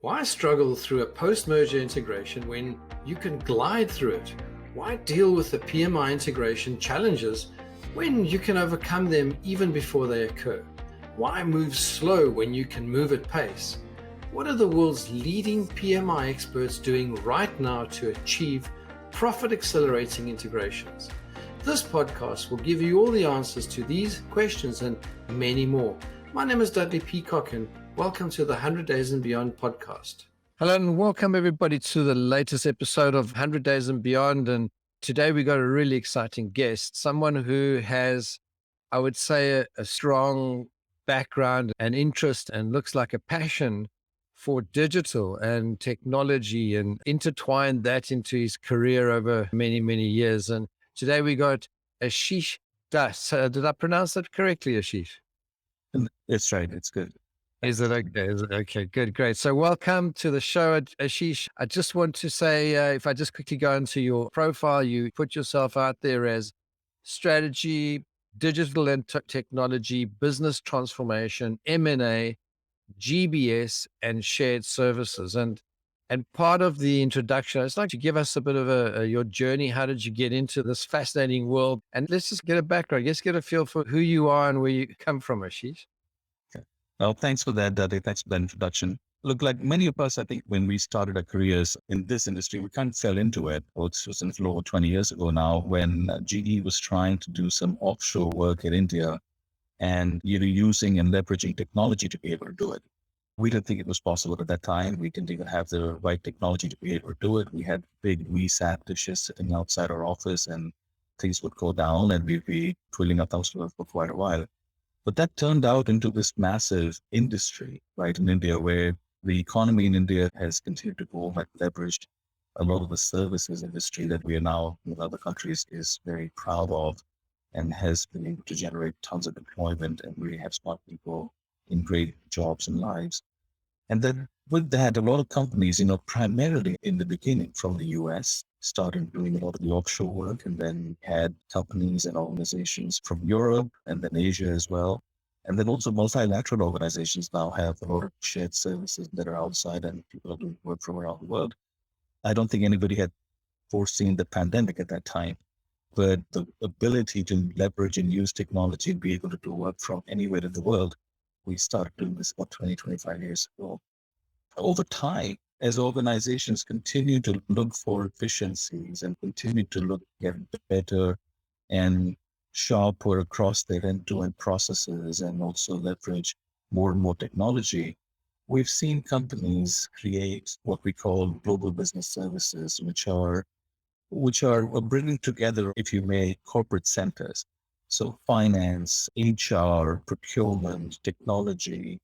Why struggle through a post-merger integration when you can glide through it? Why deal with the PMI integration challenges when you can overcome them even before they occur? Why move slow when you can move at pace? What are the world's leading PMI experts doing right now to achieve profit-accelerating integrations? This podcast will give you all the answers to these questions and many more. My name is Dudley Peacock and welcome to the 100 Days and Beyond podcast. Hello and welcome everybody to the latest episode of 100 Days and Beyond. And today we got a really exciting guest, someone who has, I would say, a strong background and interest and looks like a passion for digital and technology and intertwined that into his career over many, many years. And today we got Ashish Das. Did I pronounce that correctly, Ashish? It's right. It's good. Is it okay? Is it okay? Good, great. So welcome to the show, Ashish. I just want to say, if I just quickly go into your profile, you put yourself out there as strategy, digital and technology, business transformation, M&A, GBS, and shared services. And part of the introduction, I'd like to give us a bit of your journey. How did you get into this fascinating world? And let's just get a background. Let's get a feel for who you are and where you come from, Ashish. Okay. Well, thanks for that, Daddy. Thanks for that introduction. Look, like many of us, I think when we started our careers in this industry, we kind of fell into it. Well, it was a little over 20 years ago now when GE was trying to do some offshore work in India and using and leveraging technology to be able to do it. We didn't think it was possible at that time. We didn't even have the right technology to be able to do it. We had big SAP dishes sitting outside our office and things would go down and we'd be twiddling our thumbs for quite a while. But that turned out into this massive industry, right, in India, where the economy in India has continued to grow and leveraged a lot of the services industry that we are now in other countries is very proud of and has been able to generate tons of employment and really have smart people in great jobs and lives. And then with that, a lot of companies, primarily in the beginning from the US, started doing a lot of the offshore work, and then had companies and organizations from Europe and then Asia as well. And then also multilateral organizations now have a lot of shared services that are outside and people are doing work from around the world. I don't think anybody had foreseen the pandemic at that time, but the ability to leverage and use technology and be able to do work from anywhere in the world, we started doing this about 20, 25 years ago. Over time, as organizations continue to look for efficiencies and continue to get better and sharper across their end-to-end processes and also leverage more and more technology, we've seen companies create what we call global business services, which are bringing together, if you may, corporate centers. So finance, HR, procurement, technology,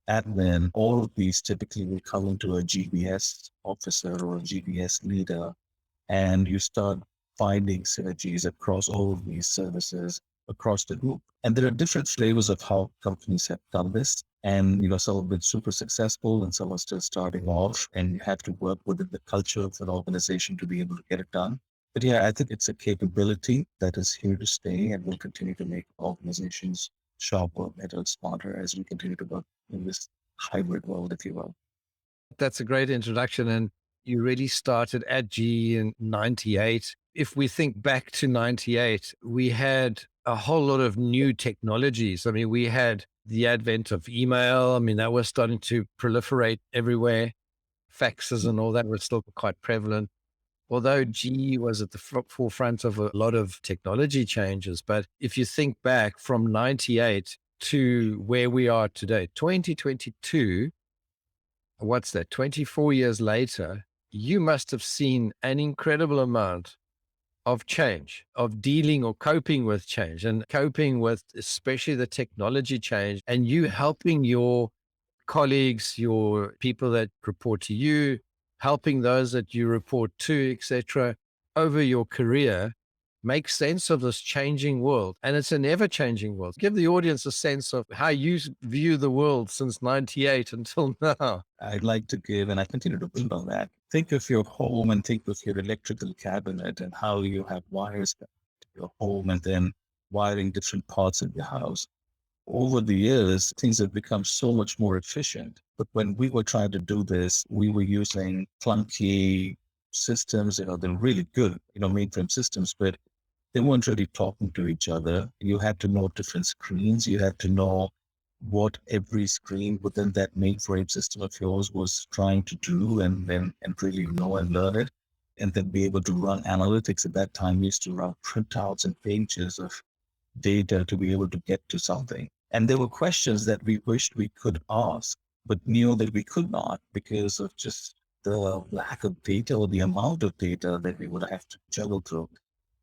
admin, all of these typically will come into a GBS officer or a GBS leader, and you start finding synergies across all of these services across the group. And there are different flavors of how companies have done this. And, some have been super successful and some are still starting off, and you have to work within the culture of an organization to be able to get it done. But yeah, I think it's a capability that is here to stay and will continue to make organizations sharper, better, smarter as we continue to work in this hybrid world, if you will. That's a great introduction. And you really started at GE in 98. If we think back to 98, we had a whole lot of new technologies. I mean, we had the advent of email. I mean, that was starting to proliferate everywhere. Faxes and all that were still quite prevalent. Although GE was at the forefront of a lot of technology changes. But if you think back from 98 to where we are today, 2022, what's that, 24 years later, you must have seen an incredible amount of change, of dealing or coping with change and coping with especially the technology change, and you helping your colleagues, your people that report to you, helping those that you report to, etc., over your career, make sense of this changing world. And it's an ever-changing world. Give the audience a sense of how you view the world since 98 until now. I'd like to give, and I continue to build on that. Think of your home and think of your electrical cabinet and how you have wires to your home and then wiring different parts of your house. over the years, things have become so much more efficient. But when we were trying to do this, we were using clunky systems, they're really good, mainframe systems, but they weren't really talking to each other. You had to know different screens. You had to know what every screen within that mainframe system of yours was trying to do and really know and learn it. And then be able to run analytics. At that time, we used to run printouts and pages of data to be able to get to something. And there were questions that we wished we could ask, but knew that we could not because of just the lack of data or the amount of data that we would have to juggle through.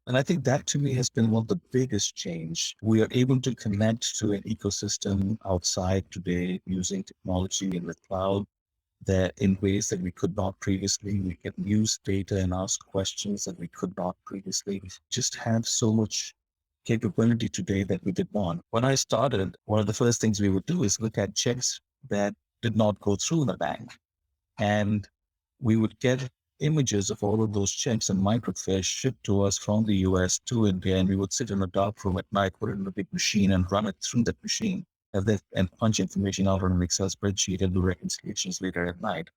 And I think that to me has been one of the biggest change. We are able to connect to an ecosystem outside today using technology and the cloud that in ways that we could not previously. We can use data and ask questions that we could not previously. Just have so much capability today that we did not. When I started, one of the first things we would do is look at checks that did not go through the bank. And we would get images of all of those checks and microfiche shipped to us from the US to India. And we would sit in a dark room at night, put it in a big machine and run it through that machine and punch information out on an Excel spreadsheet and do reconciliations later at night.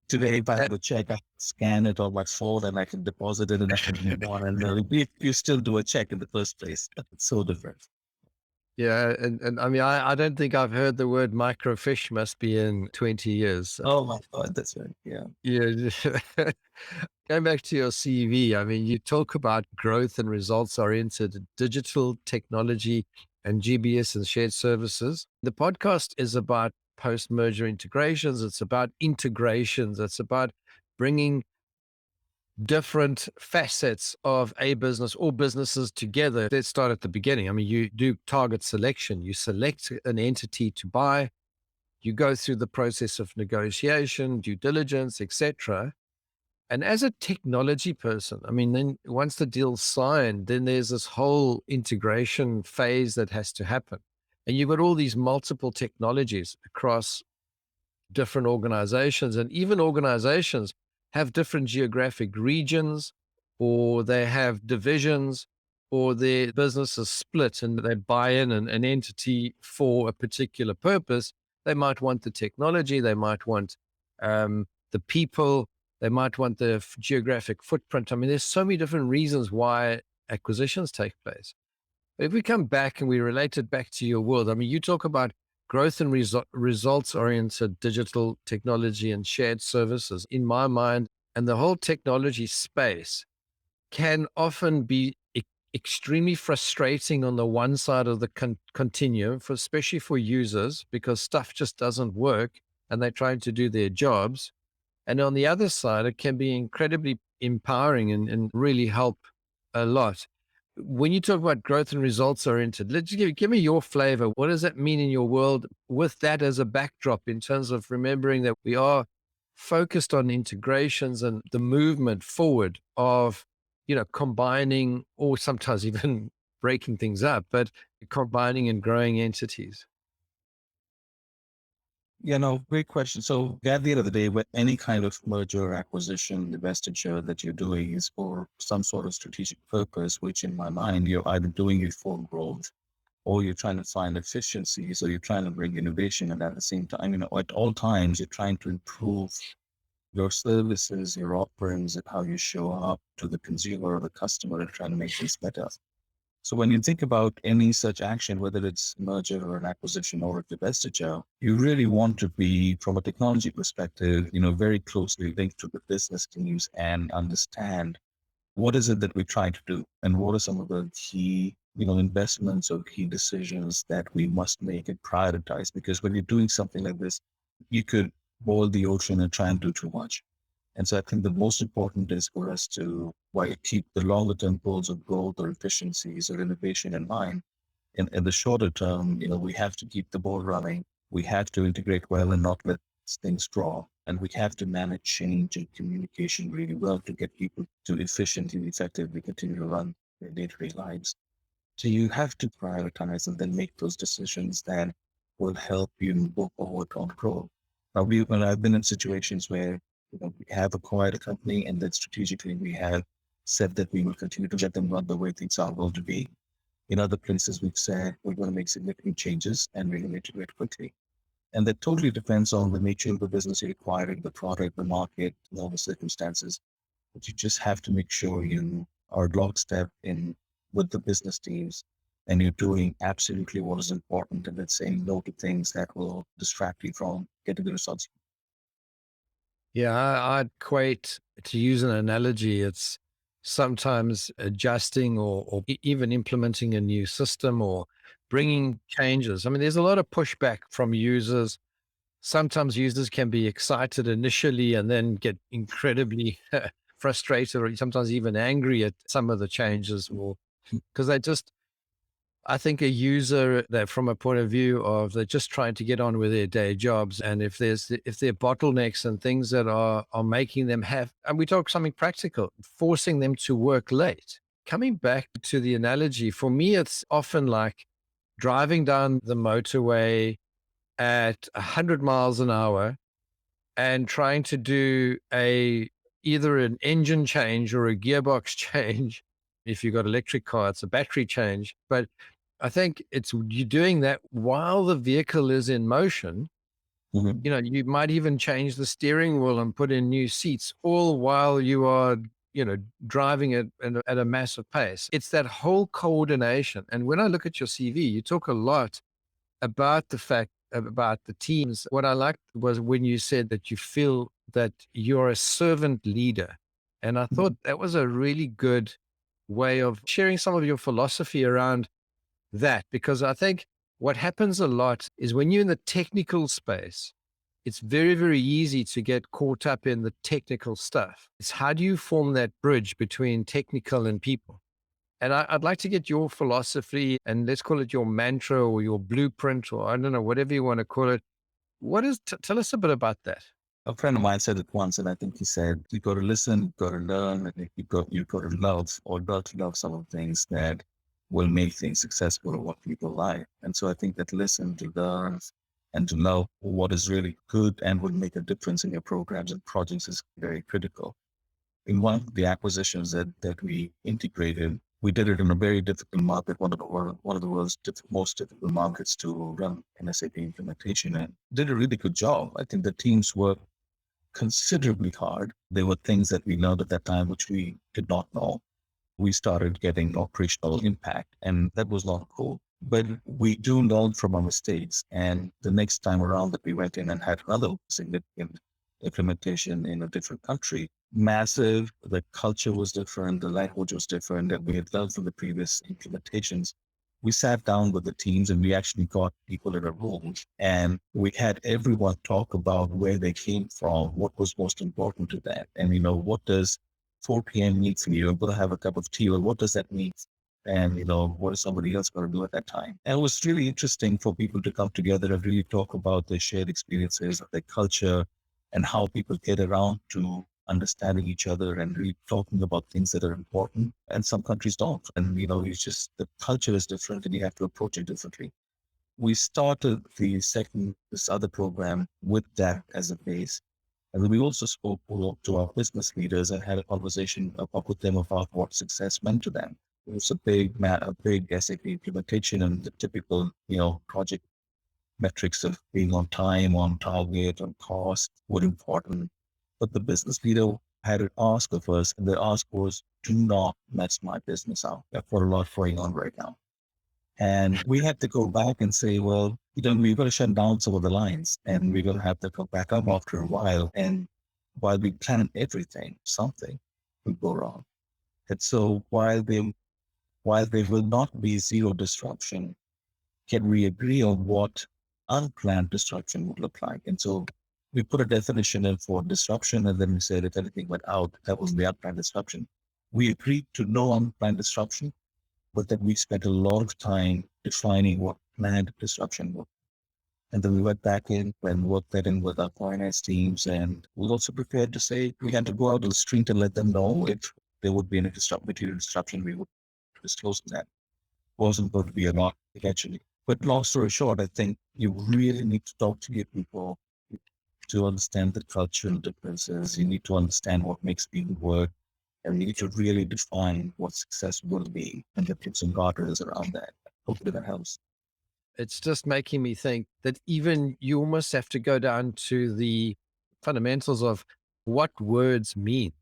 Today, if I have a check, I can scan it on my phone and I can deposit it and I can move on. And you still do a check in the first place. It's so different. Yeah, and I mean, I don't think I've heard the word microfiche must be in 20 years. Oh my God, that's right. Yeah. Yeah. Going back to your CV, I mean, you talk about growth and results oriented digital technology and GBS and shared services. The podcast is about post-merger integrations. It's about integrations. It's about bringing different facets of a business or businesses together. Let's start at the beginning. I mean, you do target selection. You select an entity to buy. You go through the process of negotiation, due diligence, etc. And as a technology person, I mean, then once the deal's signed, then there's this whole integration phase that has to happen. And you've got all these multiple technologies across different organizations, and even organizations have different geographic regions, or they have divisions, or their business is split and they buy in an entity for a particular purpose. They might want the technology, they might want the people, they might want the geographic footprint. I mean, there's so many different reasons why acquisitions take place. But if we come back and we relate it back to your world, I mean, you talk about growth and results-oriented digital technology and shared services. In my mind, and the whole technology space can often be extremely frustrating on the one side of the continuum, especially for users, because stuff just doesn't work and they're trying to do their jobs. And on the other side, it can be incredibly empowering and really help a lot. When you talk about growth and results oriented, let's give me your flavor. What does that mean in your world with that as a backdrop in terms of remembering that we are focused on integrations and the movement forward of, combining or sometimes even breaking things up, but combining and growing entities? Yeah, no, great question. So at the end of the day, with any kind of merger, acquisition, divestiture that you're doing is for some sort of strategic purpose, which in my mind, you're either doing it for growth or you're trying to find efficiencies or you're trying to bring innovation. And at the same time, at all times, you're trying to improve your services, your offerings, and how you show up to the consumer or the customer and trying to make things better. So when you think about any such action, whether it's merger or an acquisition or a divestiture, you really want to be, from a technology perspective, very closely linked to the business teams and understand what is it that we're trying to do and what are some of the key, investments or key decisions that we must make and prioritize. Because when you're doing something like this, you could boil the ocean and try and do too much. And so I think the most important is for us to keep the longer term goals of growth or efficiencies or innovation in mind. In the shorter term, we have to keep the ball running. We have to integrate well and not let things draw. And we have to manage change and communication really well to get people to efficiently and effectively continue to run their day-to-day lives. So you have to prioritize and then make those decisions that will help you move forward on growth. Now, I've been in situations where we have acquired a company and then strategically we have said that we will continue to let them run the way things are going to be. In other places, we've said we're going to make significant changes and we're going to integrate quickly. And that totally depends on the nature of the business you're acquiring, the product, the market, and all the circumstances. But you just have to make sure you are lockstep in with the business teams and you're doing absolutely what is important and then saying no to things that will distract you from getting the results. Yeah, I'd equate, to use an analogy, it's sometimes adjusting or even implementing a new system or bringing changes. I mean, there's a lot of pushback from users. Sometimes users can be excited initially and then get incredibly frustrated or sometimes even angry at some of the changes, or because they just, I think a user that from a point of view of they're just trying to get on with their day jobs. And if there are bottlenecks and things that are making them have, and we talk something practical, forcing them to work late. Coming back to the analogy, for me, it's often like driving down the motorway at 100 miles an hour and trying to do either an engine change or a gearbox change. If you've got electric car, it's a battery change. But I think it's you doing that while the vehicle is in motion. Mhm. You might even change the steering wheel and put in new seats, all while you are, driving it at a massive pace. It's that whole coordination. And when I look at your CV, you talk a lot about the fact about the teams. What I liked was when you said that you feel that you're a servant leader. And I thought that was a really good way of sharing some of your philosophy around that, because I think what happens a lot is when you're in the technical space, it's very, very easy to get caught up in the technical stuff. It's how do you form that bridge between technical and people? And I'd like to get your philosophy, and let's call it your mantra or your blueprint, or I don't know, whatever you want to call it. Tell us a bit about that. A friend of mine said it once, and I think he said, you got to listen, you got to learn, and you got to love or got to love some of the things that will make things successful or what people like. And so I think that listen to learn and to know what is really good and will make a difference in your programs and projects is very critical. In one of the acquisitions that we integrated, we did it in a very difficult market, one of the world's most difficult markets to run an SAP implementation, and did a really good job. I think the teams worked considerably hard. There were things that we learned at that time which we did not know. We started getting operational impact, and that was not cool. But we do learn from our mistakes. And the next time around that we went in and had another significant implementation in a different country, massive, the culture was different, the language was different, and we had learned from the previous implementations. We sat down with the teams and we actually got people in a room and we had everyone talk about where they came from, what was most important to them. And, what does 4 p.m. mean for you? I'm going to have a cup of tea. Or what does that mean? And, what is somebody else going to do at that time? And it was really interesting for people to come together and really talk about their shared experiences, their culture, and how people get around to understanding each other and really talking about things that are important. And some countries don't. And, it's just the culture is different and you have to approach it differently. We started this other program with that as a base. And then we also spoke to our business leaders and had a conversation with them about what success meant to them. It was a big SAP implementation and the typical, project metrics of being on time, on target, on cost were important. But the business leader had an ask of us, and the ask was, do not mess my business up. I've got a lot going on right now. And we had to go back and say, well, we've got to shut down some of the lines and we're going to have to come back up after a while. And while we plan everything, something will go wrong. And so while there will not be zero disruption, can we agree on what unplanned disruption would look like? And so we put a definition in for disruption, and then we said if anything went out, that was the unplanned disruption. We agreed to no unplanned disruption, but then we spent a lot of time defining what planned disruption was. And then we went back in and worked that in with our finance teams. And we also prepared to say we had to go out on the street and let them know if there would be any material disruption, we would disclose that. Wasn't going to be a lot eventually. But long story short, I think you really need to talk to your people to understand the cultural differences. You need to understand what makes people work. And you need to really define what success will be and put some guardrails around that. Hopefully that helps. It's just making me think that even you almost have to go down to the fundamentals of what words mean.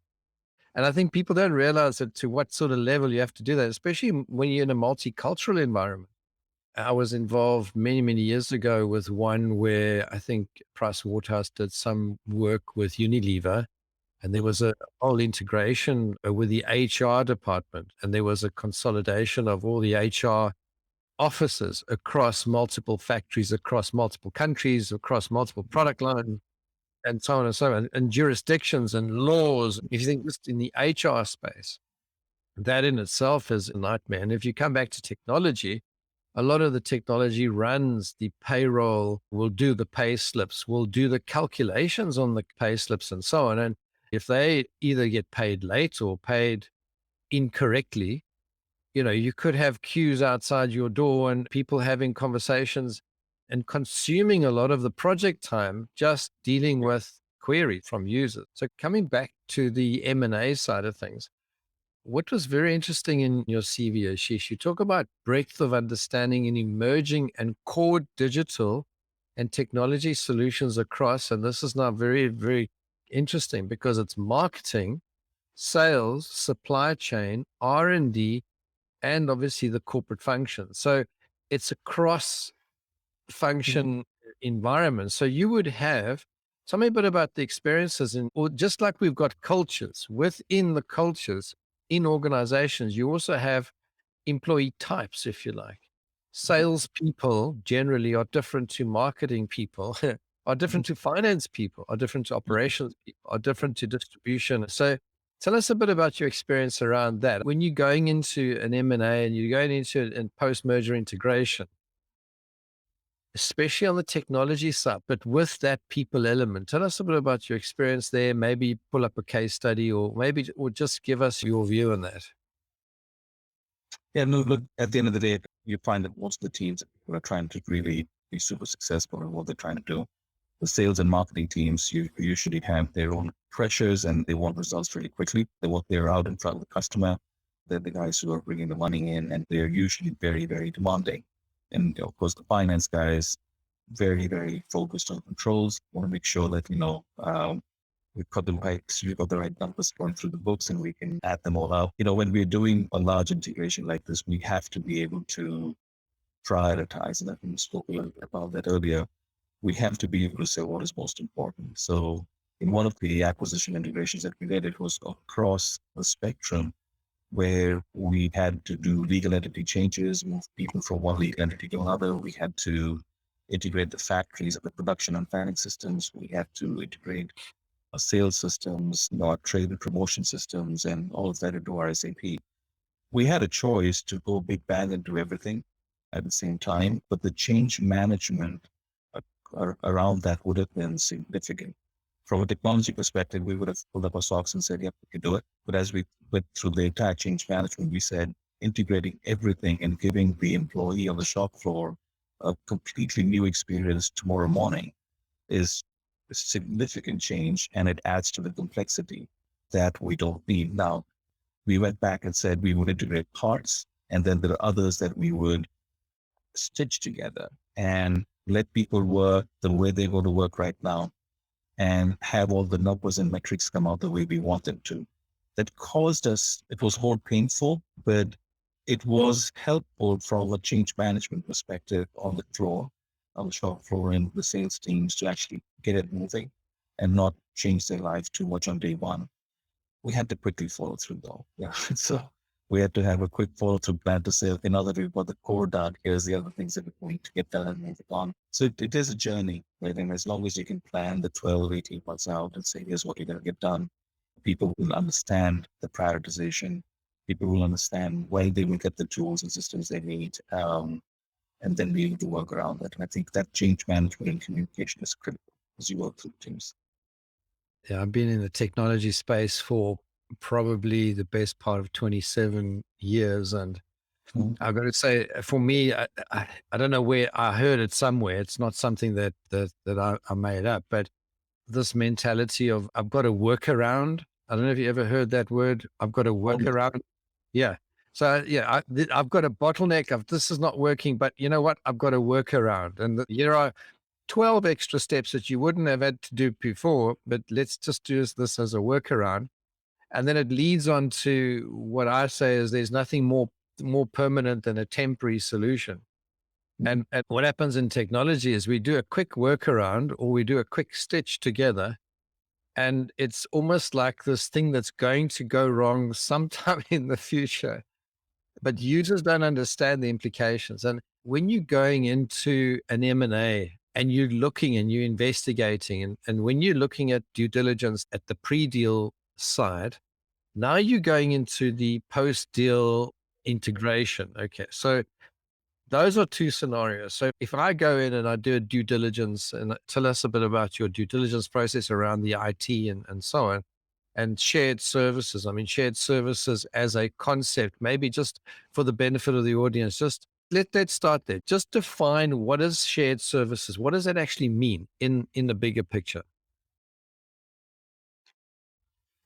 And I think people don't realize that to what sort of level you have to do that, especially when you're in a multicultural environment. I was involved many, many years ago with one where I think Price Waterhouse did some work with Unilever, and there was a whole integration with the HR department, and there was a consolidation of all the HR offices across multiple factories, across multiple countries, across multiple product lines, and so on and so on, and jurisdictions and laws. If you think just in the HR space, that in itself is a nightmare. And if you come back to technology, a lot of the technology runs the payroll, will do the pay slips, will do the calculations on the pay slips and so on. And if they either get paid late or paid incorrectly, you could have queues outside your door and people having conversations and consuming a lot of the project time just dealing with queries from users. So coming back to the M&A side of things, what was very interesting in your CV, Ashish, you talk about breadth of understanding in emerging and core digital and technology solutions across. And this is now very, very interesting because it's marketing, sales, supply chain, R&D, and obviously the corporate function. So it's a cross function environment. So you would have, tell me a bit about the experiences or just like we've got cultures within the cultures in organizations, you also have employee types, if you like. Salespeople generally are different to marketing people, are different to finance people, are different to operations people, are different to distribution. So tell us a bit about your experience around that. When you're going into an M&A and you're going into a post-merger integration, especially on the technology side, but with that people element, tell us a bit about your experience there. Maybe pull up a case study or just give us your view on that. Yeah, no, look, at the end of the day, you find that most of the teams who are trying to really be super successful in what they're trying to do, the sales and marketing teams usually have their own pressures and they want results really quickly. They're out in front of the customer. They're the guys who are bringing the money in and they're usually very, very demanding. And of course, the finance guys, very, very focused on controls, want to make sure that, we've got the right numbers going through the books and we can add them all up. When we're doing a large integration like this, we have to be able to prioritize. And I think we spoke a little bit about that earlier. We have to be able to say what is most important. So in one of the acquisition integrations that we did, it was across the spectrum where we had to do legal entity changes, move people from one legal entity to another. We had to integrate the factories of the production and planning systems. We had to integrate our sales systems, our trade and promotion systems, and all of that into our SAP. We had a choice to go big bang and do everything at the same time, but the change management around that would have been significant. From a technology perspective, we would have pulled up our socks and said, yep, we can do it. But as we went through the entire change management, we said integrating everything and giving the employee on the shop floor a completely new experience tomorrow morning is a significant change, and it adds to the complexity that we don't need. Now, we went back and said we would integrate parts, and then there are others that we would stitch together and let people work the way they go to work right now and have all the numbers and metrics come out the way we want them to. That caused us, it was more painful, but it was helpful from a change management perspective on the shop floor and the sales teams to actually get it moving and not change their life too much on day one. We had to quickly follow through though. Yeah. So we had to have a quick follow through plan to say, okay, now that we've got the core done, here's the other things that we're going to get done and move it on. So it is a journey, right? And as long as you can plan the 12, 18 months out and say, here's what you're going to get done, people will understand the prioritization. People will understand when they will get the tools and systems they need, and then be able to work around that. And I think that change management and communication is critical as you work through teams. Yeah, I've been in the technology space for probably the best part of 27 years. And I've got to say, for me, I don't know where I heard it somewhere. It's not something that I made up, but this mentality of I've got to work around I don't know if you ever heard that word. I've got a workaround. Yeah. So yeah, I've got a bottleneck of this is not working, but you know what? I've got a workaround. And here are 12 extra steps that you wouldn't have had to do before, but let's just do this as a workaround. And then it leads on to what I say is there's nothing more permanent than a temporary solution. And what happens in technology is we do a quick workaround or we do a quick stitch together. And it's almost like this thing that's going to go wrong sometime in the future, but users don't understand the implications. And when you're going into an M&A and you're looking and you're investigating, and when you're looking at due diligence at the pre-deal side, now you're going into the post-deal integration. Okay. So those are two scenarios. So if I go in and I do a due diligence and tell us a bit about your due diligence process around the IT and so on, and shared services. I mean, shared services as a concept, maybe just for the benefit of the audience, just let's start there. Just define what is shared services. What does that actually mean in the bigger picture?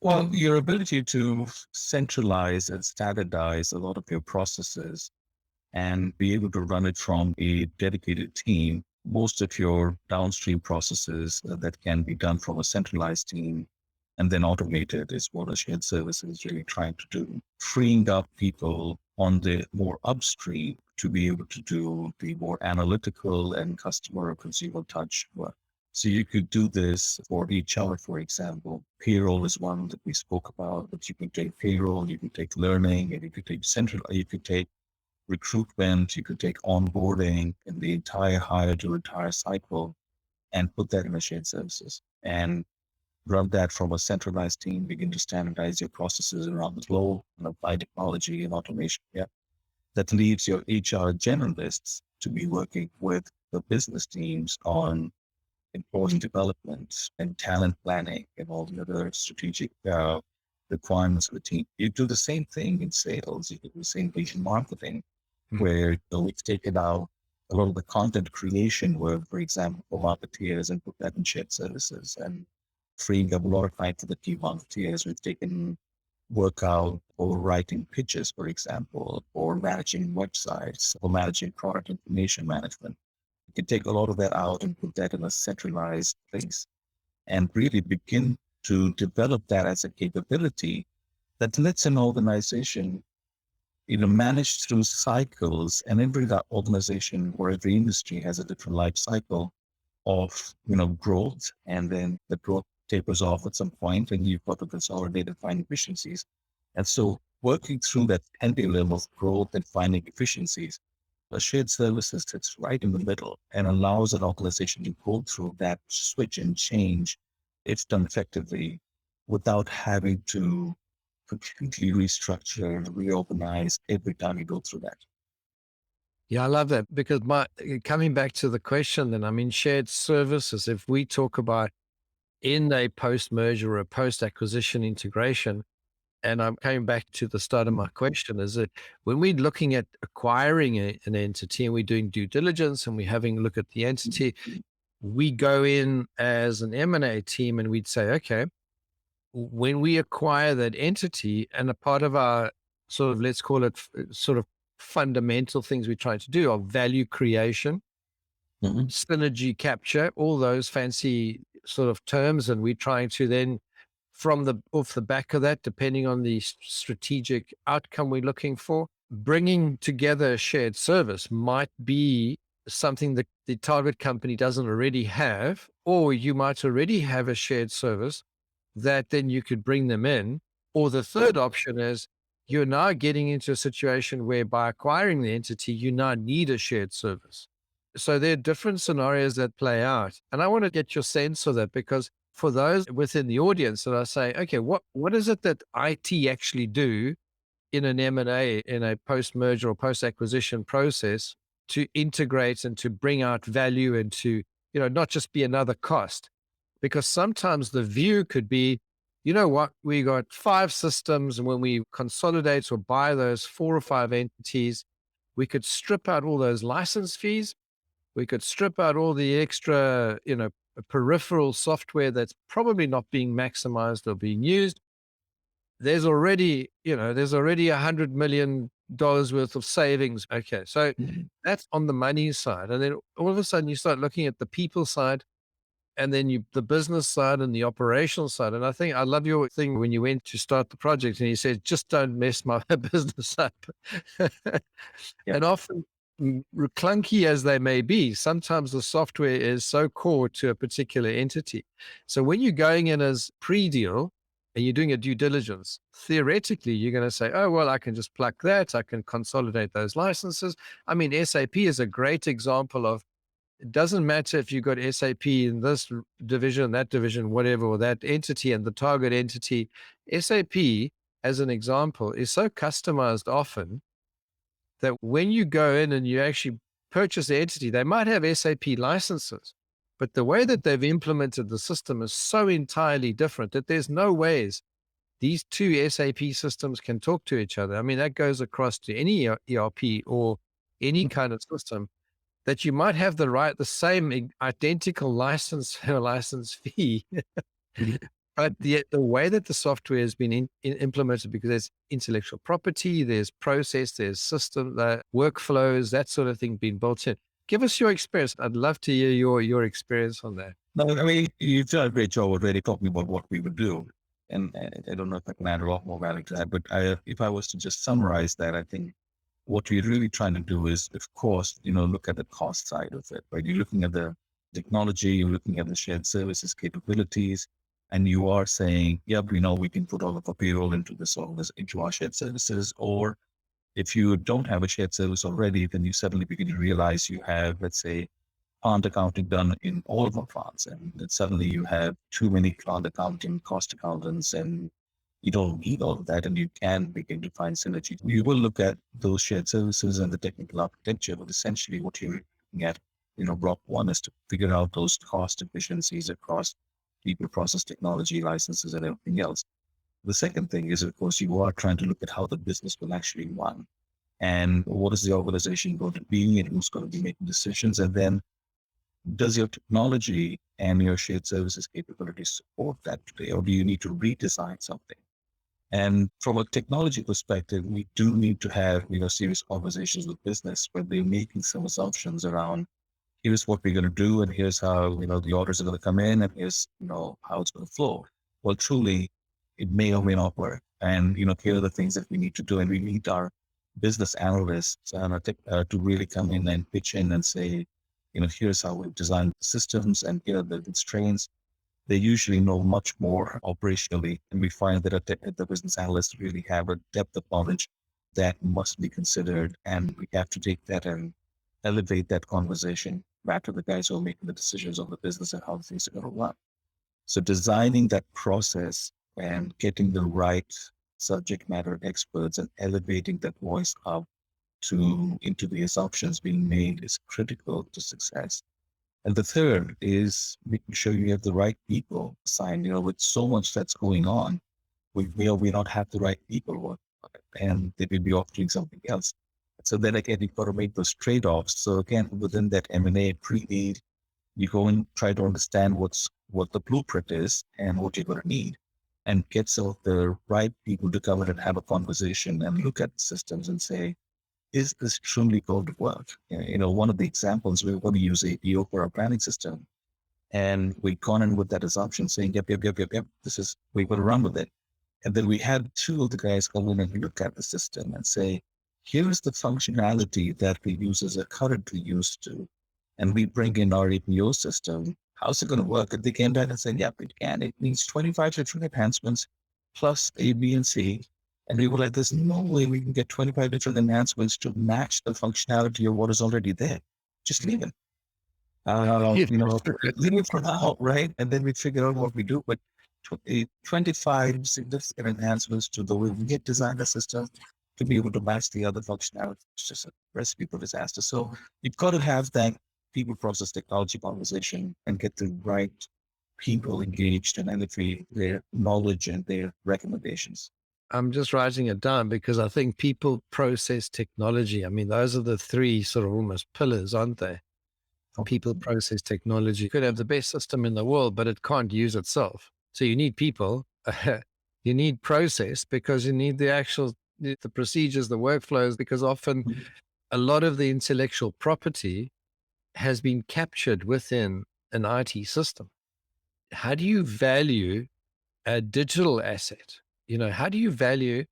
Well, your ability to centralize and standardize a lot of your processes and be able to run it from a dedicated team. Most of your downstream processes that can be done from a centralized team and then automated is what a shared service is really trying to do. Freeing up people on the more upstream to be able to do the more analytical and customer or consumer touch work. So you could do this for HR, for example. Payroll is one that we spoke about, but you can take payroll, you can take learning, and you could take recruitment, you could take onboarding and the entire hire to retire cycle and put that in a shared services and run that from a centralized team, begin to standardize your processes around the globe and apply technology and automation. Yeah. That leaves your HR generalists to be working with the business teams on employee development and talent planning and all the other strategic requirements of the team. You do the same thing in sales, you do the same thing in marketing, where we've taken out a lot of the content creation work, for example, for marketeers and put that in shared services and freeing up a lot of time for the key marketeers. We've taken work out for writing pitches, for example, or managing websites or managing product information management. You can take a lot of that out and put that in a centralized place and really begin to develop that as a capability that lets an organization manage through cycles, and every organization or every industry has a different life cycle of, growth, and then the growth tapers off at some point and you've got to consolidate and find efficiencies. And so working through that pendulum of growth and finding efficiencies, a shared services sits right in the middle and allows an organization to go through that switch and change. It's done effectively without having to completely restructure and reorganize every time you go through that. Yeah, I love that because coming back to the question then, I mean, shared services, if we talk about in a post-merger or a post-acquisition integration, and I'm coming back to the start of my question, is that when we're looking at acquiring an entity and we're doing due diligence and we're having a look at the entity, we go in as an M&A team and we'd say, okay, when we acquire that entity and a part of our sort of, let's call it sort of fundamental things we're trying to do are value creation, synergy capture, all those fancy sort of terms. And we're trying to then off the back of that, depending on the strategic outcome we're looking for, bringing together a shared service might be something that the target company doesn't already have, or you might already have a shared service that then you could bring them in. Or the third option is you're now getting into a situation where by acquiring the entity, you now need a shared service. So there are different scenarios that play out. And I want to get your sense of that because for those within the audience that I say, okay, what is it that IT actually do in an M&A, in a post-merger or post-acquisition process to integrate and to bring out value and to, not just be another cost? Because sometimes the view could be, you know what, we got 5 systems, and when we consolidate or buy those 4 or 5 entities, we could strip out all those license fees. We could strip out all the extra, peripheral software that's probably not being maximized or being used. there's already, there's already $100 million worth of savings. Okay. So that's on the money side. And then all of a sudden you start looking at the people side, and then the business side and the operational side. And I think I love your thing when you went to start the project and you said, just don't mess my business up. And often, clunky as they may be, sometimes the software is so core to a particular entity. So when you're going in as pre-deal and you're doing a due diligence, theoretically, you're going to say, oh, well, I can just pluck that. I can consolidate those licenses. I mean, SAP is a great example of, it doesn't matter if you've got SAP in this division, that division, whatever, or that entity and the target entity. SAP, as an example, is so customized often that when you go in and you actually purchase the entity, they might have SAP licenses, but the way that they've implemented the system is so entirely different that there's no ways these two SAP systems can talk to each other. I mean, that goes across to any ERP or any kind of system, that you might have the same identical license or license fee, but the way that the software has been implemented, because there's intellectual property, there's process, there's system, the workflows, that sort of thing being built in. Give us your experience. I'd love to hear your experience on that. No, I mean, you've done a great job already talking about what we would do. And I don't know if I can add a lot more value to that, but if I was to just summarize that, I think what we're really trying to do is, of course, look at the cost side of it, right? You're looking at the technology, you're looking at the shared services capabilities, and you are saying, yep, we can put all of our payroll into into our shared services. Or if you don't have a shared service already, then you suddenly begin to realize you have, let's say, plant accounting done in all of our plants, and then suddenly you have too many plant accounting cost accountants, and you don't need all of that, and you can begin to find synergy. You will look at those shared services and the technical architecture, but essentially what you're looking at, block one is to figure out those cost efficiencies across people, process, technology, licenses, and everything else. The second thing is, of course, you are trying to look at how the business will actually run, and what is the organization going to be, and who's going to be making decisions, and then does your technology and your shared services capabilities support that today, or do you need to redesign something? And from a technology perspective, we do need to have, serious conversations with business where they're making some assumptions around, here's what we're going to do, and here's how, the orders are going to come in, and here's, how it's going to flow. Well, truly, it may or may not work. And, here are the things that we need to do. And we need our business analysts to really come in and pitch in and say, here's how we design systems, and here are the constraints. They usually know much more operationally, and we find that the business analysts really have a depth of knowledge that must be considered, and we have to take that and elevate that conversation back to the guys who are making the decisions on the business and how things are going to run. So designing that process and getting the right subject matter experts and elevating that voice up into the assumptions being made is critical to success. And the third is making sure you have the right people assigned. With so much that's going on, we may not have the right people working on it, and they will be off doing something else. So then again, you've got to make those trade-offs. So again, within that M&A pre-need, you go and try to understand what the blueprint is and what you're going to need, and get some of the right people to come in and have a conversation and look at the systems and say, is this truly going to work? One of the examples, we were going to use APO for our planning system, and we'd gone in with that assumption saying, yep, we're going to run with it. And then we had two of the guys come in and look at the system and say, here's the functionality that the users are currently used to, and we bring in our APO system. How's it going to work? And they came back and said, yep, it can. It needs 25 different enhancements plus A, B, and C. And we were like, there's no way we can get 25 different enhancements to match the functionality of what is already there. Just leave it. Leave it for now, right? And then we figure out what we do. But 25 significant enhancements to the way we get designed the system to be able to match the other functionality. It's just a recipe for disaster. So you've got to have that people process technology conversation and get the right people engaged and elevate their knowledge and their recommendations. I'm just writing it down because I think people, process, technology. I mean, those are the three sort of almost pillars, aren't they? People, process, technology. You could have the best system in the world, but it can't use itself. So you need people. You need process because you need the procedures, the workflows, because often a lot of the intellectual property has been captured within an IT system. How do you value a digital asset? How do you value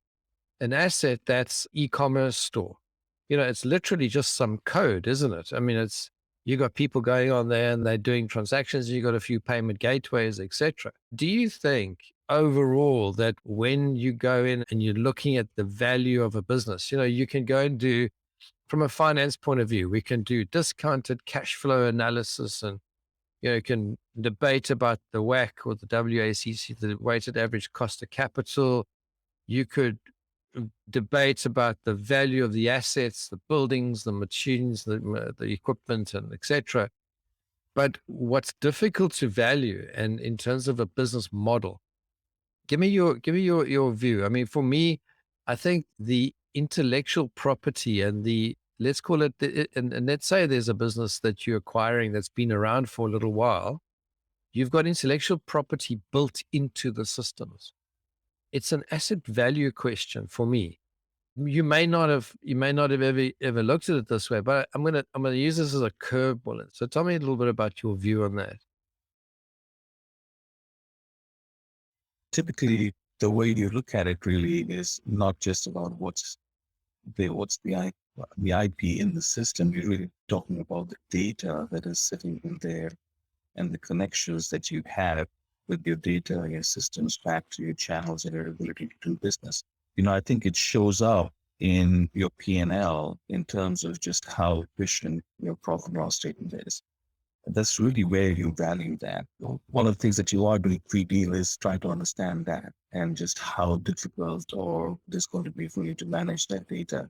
an asset that's e-commerce store? It's literally just some code, isn't it? I mean, you got people going on there and they're doing transactions. You got a few payment gateways, etc. Do you think overall that when you go in and you're looking at the value of a business, you can go and do, from a finance point of view, we can do discounted cash flow analysis, and you can debate about the WACC or the WACC, the weighted average cost of capital. You could debate about the value of the assets, the buildings, the machines, the equipment, and etc. But what's difficult to value, and in terms of a business model, give me your view. I mean, for me, I think the intellectual property and let's call it, and let's say there's a business that you're acquiring that's been around for a little while. You've got intellectual property built into the systems. It's an asset value question for me. You may not have ever looked at it this way, but I'm gonna use this as a curveball. So tell me a little bit about your view on that. Typically, the way you look at it really is not just about the IP in the system. You're really talking about the data that is sitting in there and the connections that you have with your data, your systems back to your channels and your ability to do business. I think it shows up in your P&L in terms of just how efficient your profit and loss statement is. And that's really where you value that. One of the things that you are doing pre-deal is try to understand that and just how difficult or it's going to be for you to manage that data.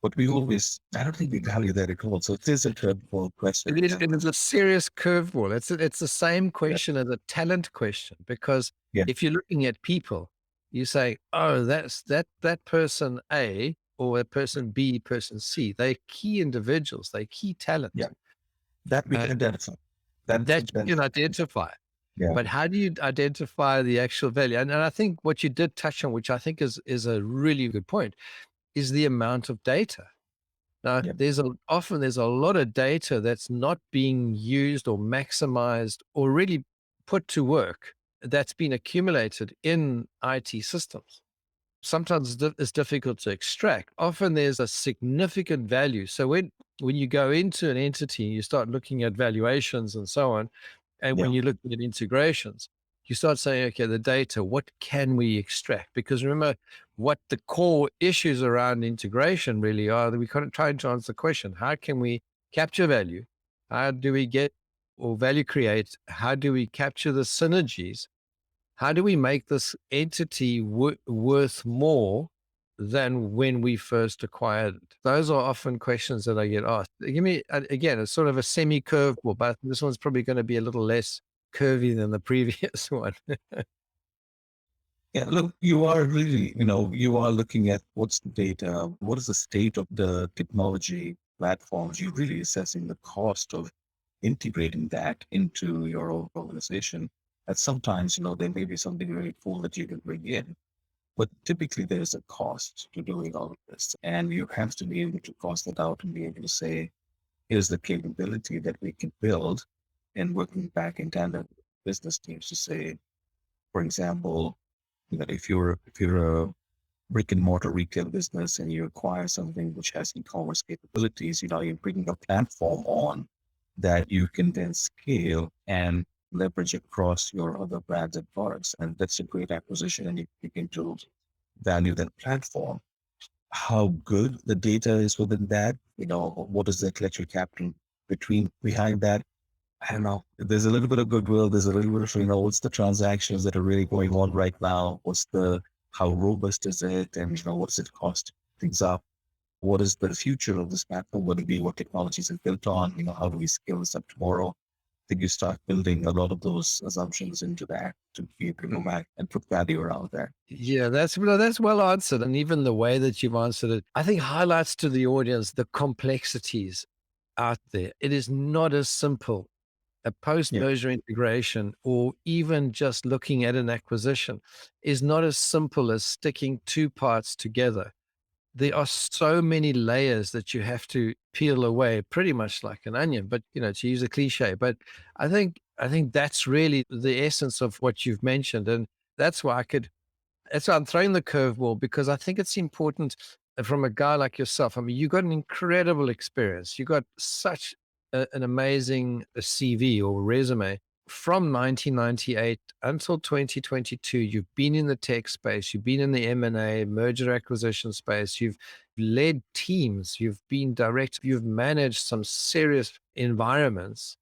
But I don't think we value that at all. So it is a curveball question. It is a serious curveball. It's the same question as a talent question, because Yeah. if you're looking at people, you say, oh, that's that person A or person B, person C. They're key individuals. They're key talent. Yeah. That we can identify. That you can identify. Yeah. But how do you identify the actual value? And I think what you did touch on, which I think is a really good point, is the amount of data. Now, often there's a lot of data that's not being used or maximized or really put to work that's been accumulated in IT systems. Sometimes it's difficult to extract. Often there's a significant value. So when you go into an entity, you start looking at valuations and so on. And when you're looking at integrations, you start saying, okay, the data, what can we extract? Because remember, what the core issues around integration really are, that we kind of trying to answer the question, how can we capture value? How do we get or value create? How do we capture the synergies? How do we make this entity worth more than when we first acquired it? Those are often questions that I get asked. Give me, again, it's sort of a semi-curveball, but this one's probably going to be a little less curvy than the previous one. Yeah, look, you are really, you are looking at what's the data, what is the state of the technology platforms. You're really assessing the cost of integrating that into your own organization. And sometimes, there may be something really cool that you can bring in, but typically there's a cost to doing all of this. And you have to be able to cost it out and be able to say, here's the capability that we can build, and working back in tandem with business teams to say, for example, that if you're a brick and mortar retail business and you acquire something which has e-commerce capabilities, you're bringing a platform on that you can then scale and leverage across your other brands and products. And that's a great acquisition, and you begin to value that platform. How good the data is within that, what is the intellectual capital behind that? I don't know. There's a little bit of goodwill. There's a little bit of, what's the transactions that are really going on right now? How robust is it? And, what does it cost things up? What is the future of this platform? What technologies are built on? How do we scale this up tomorrow? I think you start building a lot of those assumptions into that to be able to go back and put value around that. Yeah, that's well answered. And even the way that you've answered it, I think highlights to the audience the complexities out there. It is not as simple A post-merger integration, or even just looking at an acquisition, is not as simple as sticking two parts together. There are so many layers that you have to peel away, pretty much like an onion, but to use a cliche. But I think that's really the essence of what you've mentioned. And that's why that's why I'm throwing the curveball, because I think it's important from a guy like yourself. I mean, you got an incredible experience. You got such an amazing CV or resume from 1998 until 2022. You've been in the tech space. You've been in the M&A, merger acquisition space. You've led teams. You've been direct. You've managed some serious environments,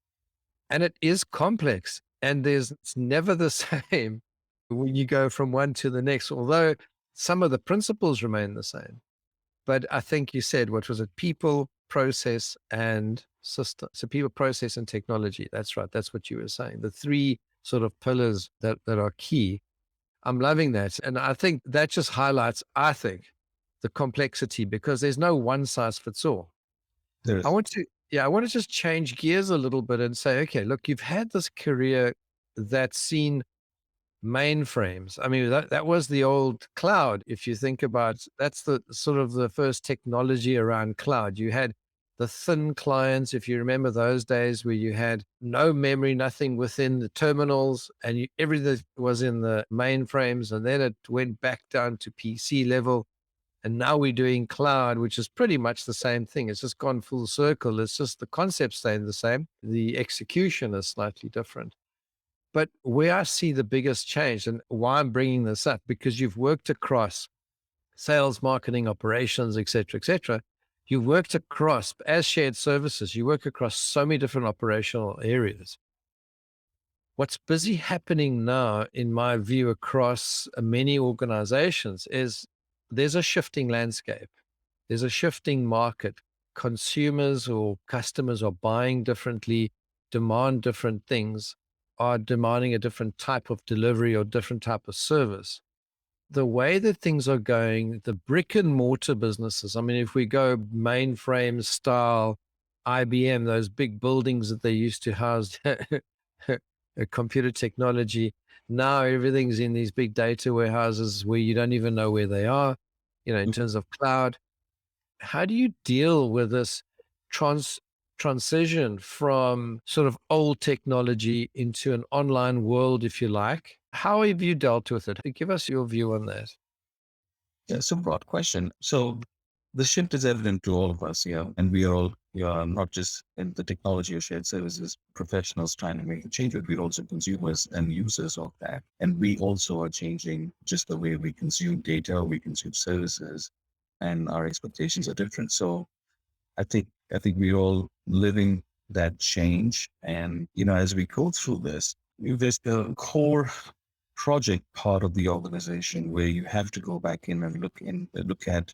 and it is complex. And it's never the same when you go from one to the next, although some of the principles remain the same. But I think you said, what was it? People, process, and system. So people, process, and technology. That's right. That's what you were saying. The three sort of pillars that are key. I'm loving that. And I think that just highlights, I think, the complexity, because there's no one size fits all. There is. I want to just change gears a little bit and say, okay, look, you've had this career that's seen mainframes. I mean, that was the old cloud. If you think about, that's the sort of the first technology around cloud. You had the thin clients, if you remember those days, where you had no memory, nothing within the terminals, and everything was in the mainframes, and then it went back down to PC level. And now we're doing cloud, which is pretty much the same thing. It's just gone full circle. It's just the concept staying the same. The execution is slightly different. But where I see the biggest change, and why I'm bringing this up, because you've worked across sales, marketing, operations, et cetera, you've worked across, as shared services, you work across so many different operational areas. What's busy happening now, in my view, across many organizations is there's a shifting landscape. There's a shifting market. Consumers or customers are buying differently, demand different things, are demanding a different type of delivery or different type of service. The way that things are going, the brick and mortar businesses, I mean, if we go mainframe style, IBM, those big buildings that they used to house computer technology, now everything's in these big data warehouses where you don't even know where they are, in terms of cloud. How do you deal with this transition from sort of old technology into an online world, if you like? How have you dealt with it? Give us your view on that. Yeah, it's a broad question. So the shift is evident to all of us, and we are all, not just in the technology or shared services professionals trying to make a change, but we're also consumers and users of that. And we also are changing just the way we consume data, we consume services, and our expectations are different. So I think we're all living that change. And, as we go through this, there's the core project part of the organization where you have to go back in and look at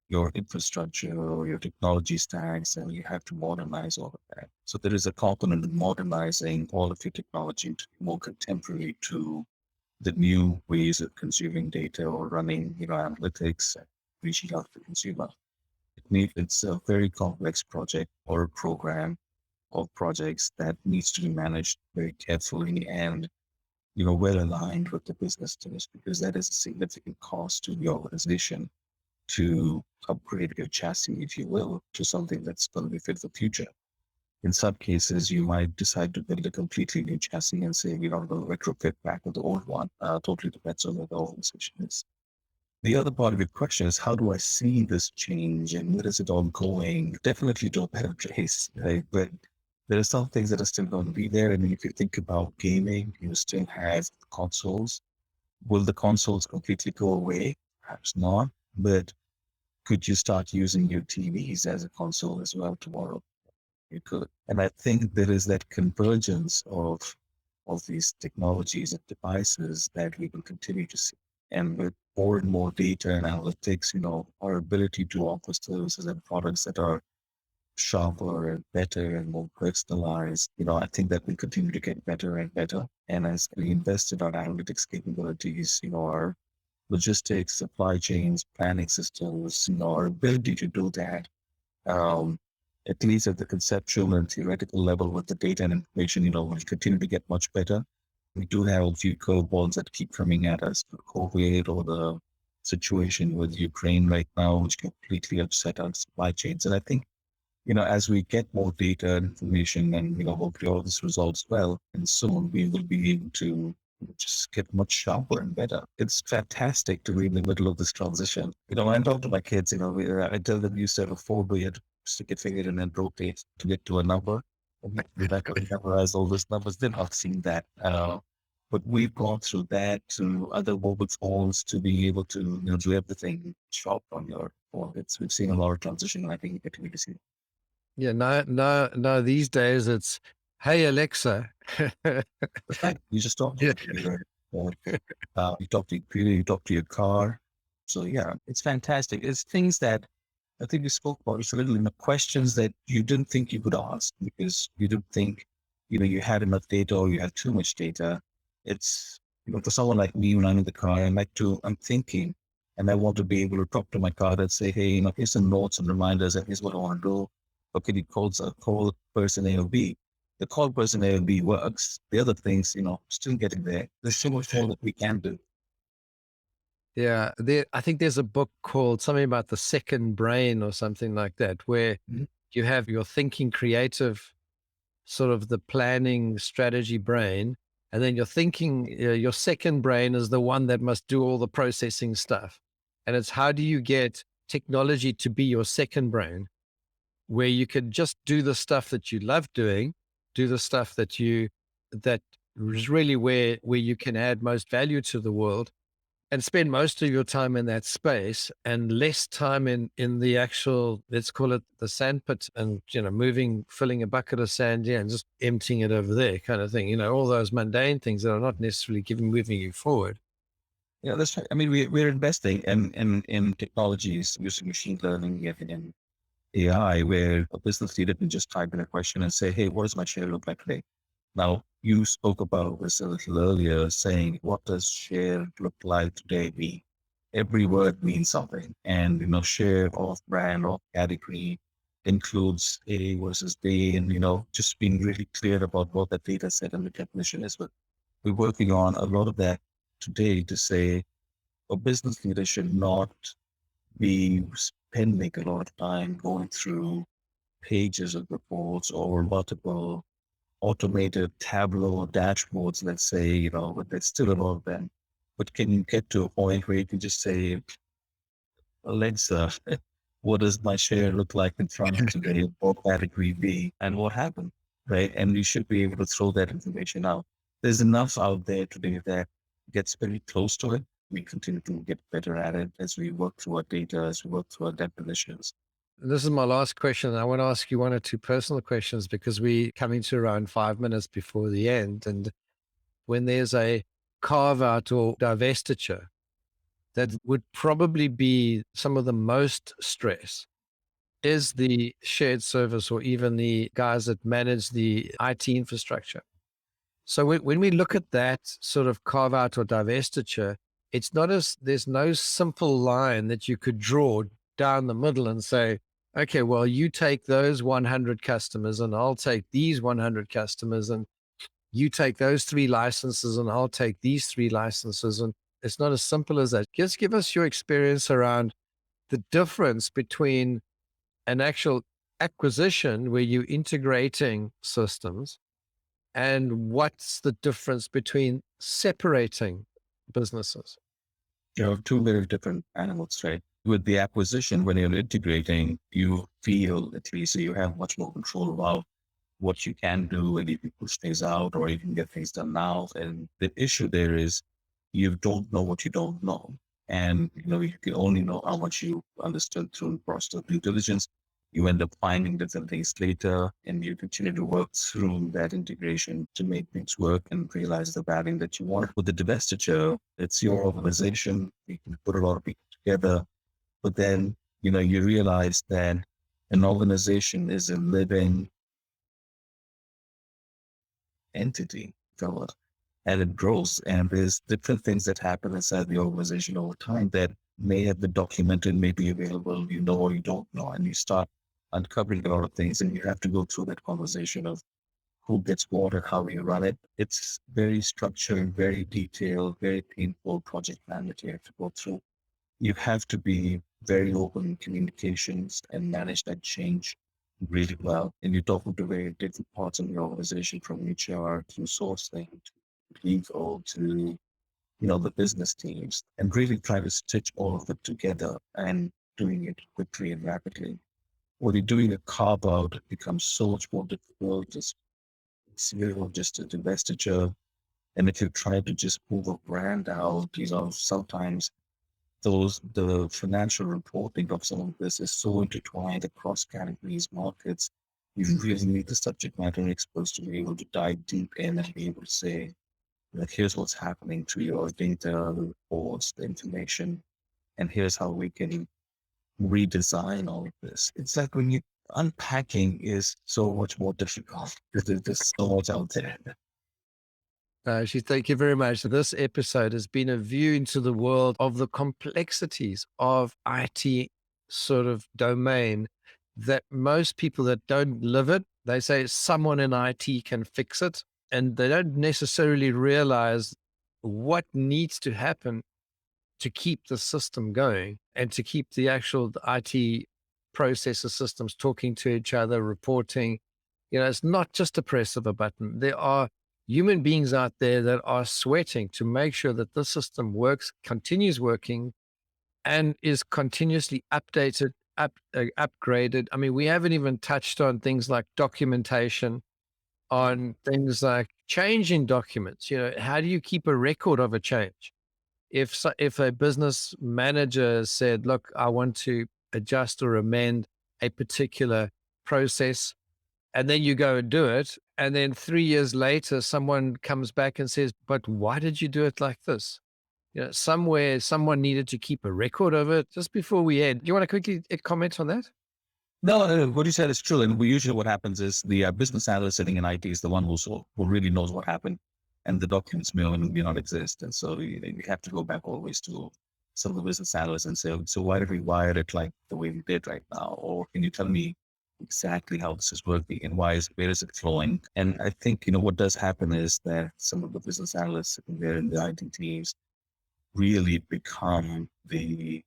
your infrastructure or your technology stacks, and you have to modernize all of that. So there is a component of modernizing all of your technology to be more contemporary to the new ways of consuming data or running, analytics and reaching out to the consumer. It's a very complex project or a program of projects that needs to be managed very carefully and well aligned with the business teams, because that is a significant cost to the organization to upgrade your chassis, if you will, to something that's going to be fit for the future. In some cases, you might decide to build a completely new chassis and say, we're not going to retrofit back with the old one. Totally depends on where the organization is. The other part of your question is, how do I see this change and where is it all going? Definitely to a better place, right? But there are some things that are still going to be there. I mean, if you think about gaming, you still have consoles. Will the consoles completely go away? Perhaps not. But could you start using your TVs as a console as well tomorrow? You could. And I think there is that convergence of these technologies and devices that we will continue to see. And with more and more data and analytics, our ability to offer services and products that are sharper and better and more personalized, I think that will continue to get better and better. And as we invest in our analytics capabilities, our logistics, supply chains, planning systems, our ability to do that, at least at the conceptual and theoretical level with the data and information, will continue to get much better. We do have a few curveballs that keep coming at us, COVID or the situation with Ukraine right now, which completely upset our supply chains. And I think, as we get more data and information and, hopefully all this resolves well, and soon we will be able to just get much sharper and better. It's fantastic to be in the middle of this transition. When I talk to my kids, I tell them you set a phone where you have to stick your finger in and rotate to get to a number. And that could memorize all those numbers. They're not seeing that. But we've gone through that to other mobile phones to be able to do everything sharp on your phone. We've seen a lot of transition, and I think you get to see. Yeah, no. These days it's, hey Alexa. You just talk to Yeah. the computer. You talk to your computer. You talk to your car. So yeah, it's fantastic. It's things that I think we spoke about. It's a little questions that you didn't think you could ask because you didn't think you had enough data or you had too much data. It's for someone like me when I'm in the car, I'm thinking, and I want to be able to talk to my car and say, hey, here's some notes and reminders, and here's what I want to do. Okay, you call person A or B. The call person A or B works. The other things, still getting there. There's so much more that we can do. Yeah, I think there's a book called something about the second brain or something like that, where you have your thinking creative, sort of the planning strategy brain, and then your second brain is the one that must do all the processing stuff. And it's how do you get technology to be your second brain, where you can just do the stuff that you love doing, do the stuff that is really where you can add most value to the world, and spend most of your time in that space and less time in the actual, let's call it the sandpit, and filling a bucket of sand here and just emptying it over there kind of thing. All those mundane things that are not necessarily moving you forward. Yeah, that's right. I mean, we're investing in technologies using machine learning and AI, where a business leader can just type in a question and say, hey, what does my share look like today? Now, you spoke about this a little earlier, saying, what does share look like today mean? Every word means something. And, share of brand or category includes A versus B, and, just being really clear about what the data set and the definition is. But we're working on a lot of that today to say a business leader should not be spending a lot of time going through pages of reports or multiple automated Tableau dashboards, let's say, but there's still a lot of them. But can you get to a point where you can just say, Alexa, what does my share look like in front of today? What category B and what happened, right? And you should be able to throw that information out. There's enough out there today that gets very close to it. We continue to get better at it as we work through our data, as we work through our definitions. This is my last question. I want to ask you one or two personal questions because we're coming to around 5 minutes before the end. And when there's a carve-out or divestiture, that would probably be some of the most stress is the shared service or even the guys that manage the IT infrastructure. So when we look at that sort of carve-out or divestiture, it's not there's no simple line that you could draw down the middle and say, okay, well, you take those 100 customers and I'll take these 100 customers, and you take those 3 licenses and I'll take these 3 licenses. And it's not as simple as that. Just give us your experience around the difference between an actual acquisition where you're integrating systems and what's the difference between separating businesses. Two very different animals, right? With the acquisition, when you're integrating, you feel at least you have much more control about what you can do, and you can push things out or you can get things done now. And the issue there is you don't know what you don't know. And, you can only know how much you understood through the process of due diligence. You end up finding different things later, and you continue to work through that integration to make things work and realize the value that you want. With the divestiture, it's your organization. You can put a lot of people together, but then, you realize that an organization is a living entity, and it grows, and there's different things that happen inside the organization over time that may have been documented, may be available, or you don't know, and you start uncovering a lot of things, and you have to go through that conversation of who gets what and how you run it. It's very structured, very detailed, very painful project plan that you have to go through. You have to be very open in communications and manage that change really well. And you're talking to very different parts of your organization, from HR to sourcing to legal to, the business teams, and really try to stitch all of it together and doing it quickly and rapidly. When you're doing a carve out, it becomes so much more difficult. It's just a divestiture. And if you try to just move a brand out, sometimes the financial reporting of some of this is so intertwined across categories, markets. You really need the subject matter experts to be able to dive deep in and be able to say, like, here's what's happening to your data, the reports, the information, and here's how we can redesign all of this. It's like when you unpacking is so much more difficult because there's just so much out there. Ashish, thank you very much. This episode has been a view into the world of the complexities of IT sort of domain that most people that don't live it, they say someone in IT can fix it. And they don't necessarily realize what needs to happen to keep the system going and to keep the actual IT processor systems talking to each other, reporting. It's not just a press of a button. There are human beings out there that are sweating to make sure that the system works, continues working, and is continuously updated, upgraded. I mean, we haven't even touched on things like documentation, on things like changing documents. How do you keep a record of a change? If a business manager said, look, I want to adjust or amend a particular process, and then you go and do it, and then 3 years later, someone comes back and says, but why did you do it like this? Somewhere someone needed to keep a record of it. Just before we end, do you want to quickly comment on that? No, what you said is true. And usually what happens is the business analyst sitting in IT is the one who really knows what happened, and the documents may or may not exist. And so you have to go back always to some of the business analysts and say, so why did we wire it like the way we did right now? Or can you tell me exactly how this is working and where is it flowing? And I think, what does happen is that some of the business analysts sitting there in the IT teams really become the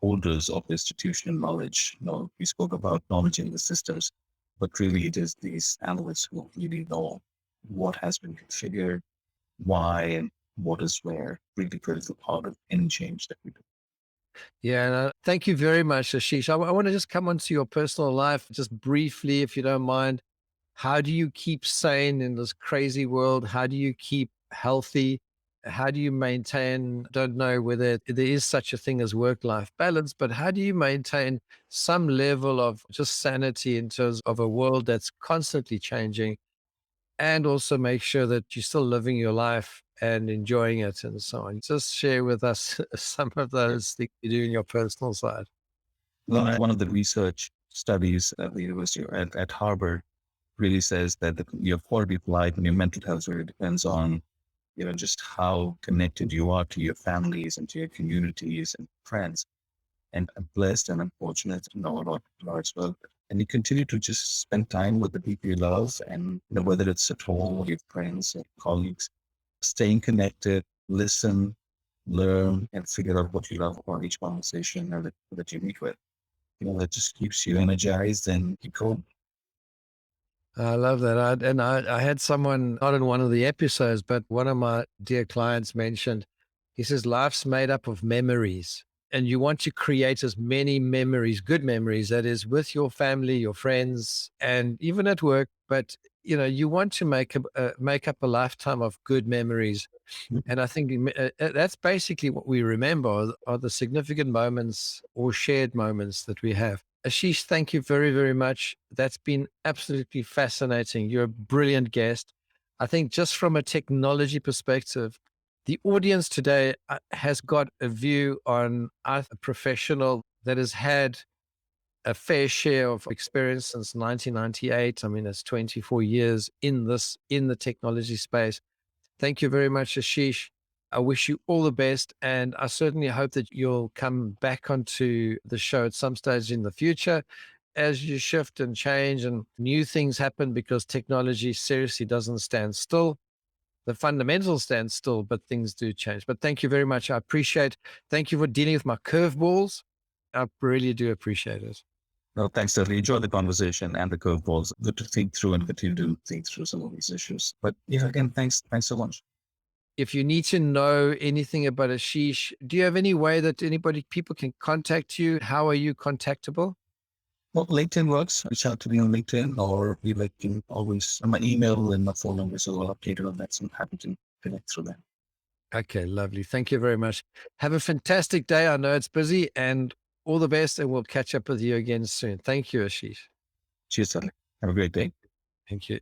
holders of institutional knowledge. We spoke about knowledge in the systems, but really it is these analysts who really know what has been configured, why, and what is where, really critical part of any change that we do. Yeah, and thank you very much, Ashish. I want to just come onto your personal life just briefly, if you don't mind. How do you keep sane in this crazy world? How do you keep healthy? How do you maintain, don't know whether there is such a thing as work-life balance, but how do you maintain some level of just sanity in terms of a world that's constantly changing, and also make sure that you're still living your life and enjoying it and so on? Just share with us some of those things you do in your personal side. Well, one of the research studies at the university at Harvard really says that your quality of life and your mental health really depends on just how connected you are to your families and to your communities and friends. And I'm blessed and I'm fortunate to know a lot of people as well. And you continue to just spend time with the people you love, and whether it's at home with your friends and colleagues, staying connected, listen, learn, and figure out what you love about each conversation that you meet with. That just keeps you energized and keep going. I love that. I had someone, not in one of the episodes, but one of my dear clients mentioned, he says, life's made up of memories, and you want to create as many memories, good memories, that is with your family, your friends, and even at work. But, you want to make up a lifetime of good memories. And I think that's basically what we remember are the significant moments or shared moments that we have. Ashish, thank you very, very much. That's been absolutely fascinating. You're a brilliant guest. I think just from a technology perspective, the audience today has got a view on a professional that has had a fair share of experience since 1998. I mean, it's 24 years in the technology space. Thank you very much, Ashish. I wish you all the best, and I certainly hope that you'll come back onto the show at some stage in the future. as you shift and change and new things happen, because technology seriously doesn't stand still. The fundamentals stand still, but things do change. But thank you very much. I appreciate, thank you for dealing with my curveballs. I really do appreciate it. No, thanks, Dudley. Enjoy the conversation and the curveballs. Good to think through and continue to think through some of these issues. But yeah, again, thanks so much. If you need to know anything about Ashish, do you have any way that people can contact you? How are you contactable? Well, LinkedIn works. Reach out to me on LinkedIn, or we can always, my email and my phone number is all updated on that. So I'm happy to connect through that. Okay, lovely. Thank you very much. Have a fantastic day. I know it's busy, and all the best, and we'll catch up with you again soon. Thank you, Ashish. Cheers, Dudley. Have a great day. Thank you.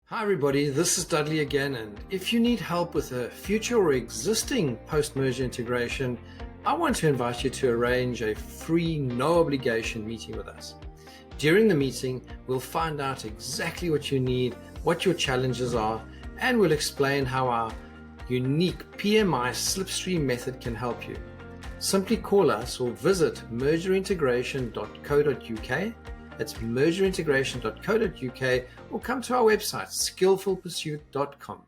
Hi everybody, this is Dudley again, and if you need help with a future or existing post-merger integration, I want to invite you to arrange a free, no obligation meeting with us. During the meeting, we'll find out exactly what you need, what your challenges are, and we'll explain how our unique PMI slipstream method can help you. Simply call us or visit mergerintegration.co.uk. That's mergerintegration.co.uk, or come to our website, skillfulpursuit.com.